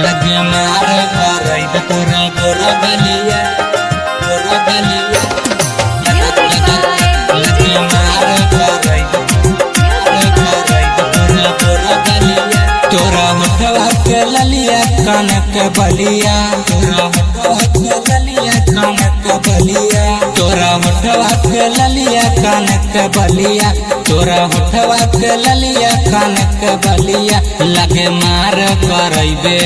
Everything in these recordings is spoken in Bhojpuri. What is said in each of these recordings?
लगे मार करैब तोरा गोरा गलिया लगे मार करैब तोरा गोरा गलिया तोरा होठवा के ललिया कान के बलिया तोरा होठवा के ललिया कान के बलिया तोरा होठवा के ललिया कान के बलिया तोरा होठवा के ललिया कान के बलिया लगे मार करैबे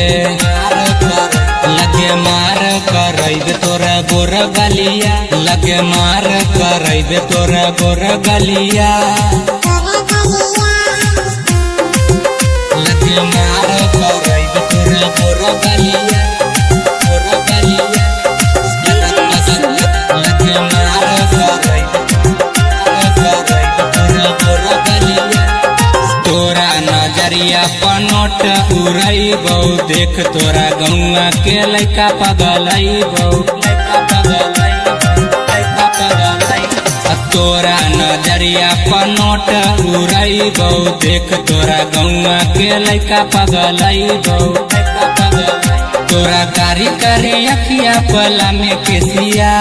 लगे मार करैबे तोरा गोर गलिया लगे मार करैबे तोरा गोर गलिया लगे मार करैबे तोरा गोर गलिया लगे मार करैबे तोरा गोर गलिया तोरा नजरिया पनोट उड़ैबौ देख तोरा गौआ के लइका पगलैबौ तोरा नजरिया पनोट उड़ैबौ देख तोरा गौआ के लइका पगलैबौ तोरा कारी कारी अखिया पला में केसिया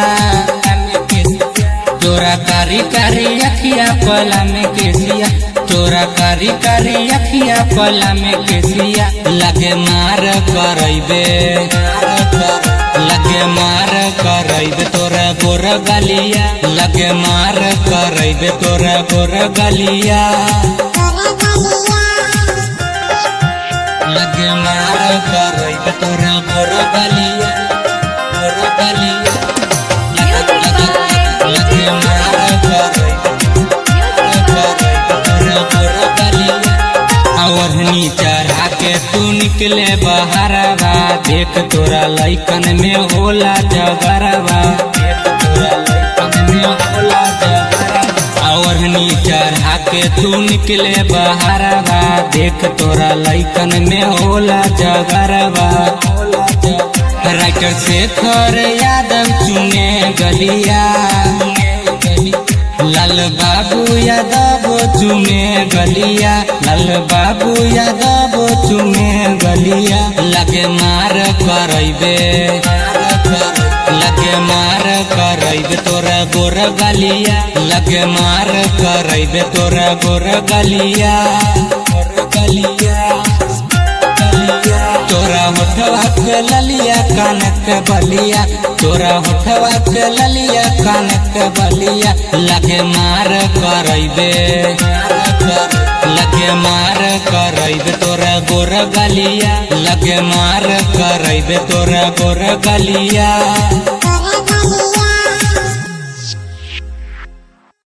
तोरा कारी कारी अखिया पला में केसिया तोरा कारी कारी अखिया पला में केसिया लगे मार करैबे लगे मार करैबे तोरा गोर गलिया लगे मार करैबे तोरा गोर गलिया लगे मार करैबे तोरा गोर गलिया लगे मार करैबे तोरा गोर गलिया ओढ़नी चढ़ा के तू निकले बहरवा देख तोरा लइकन में होला जगरवा देख तोरा लइकन में होला जगरवा ओढ़नी चढ़ा के तू निकले बहरवा देख तोरा लइकन में होला जगरवा राइटर शेखर यादव चुने गलिया लाल बाबू यादव चुमे गलिया लाल बाबू यादव चुमे गलिया लगे मार करैबे लगे मार करैबे तोरा गोर गलिया लगे मार करैबे तोरा गोर गलिया तोरा होठवा के ललिया कान के बलिया तोरा होठवा के ललिया कान के बलिया लगे मार करैबे लगे मार करैबे तोरा गोर गलिया लगे मार करैबे तोरा गोर गलिया।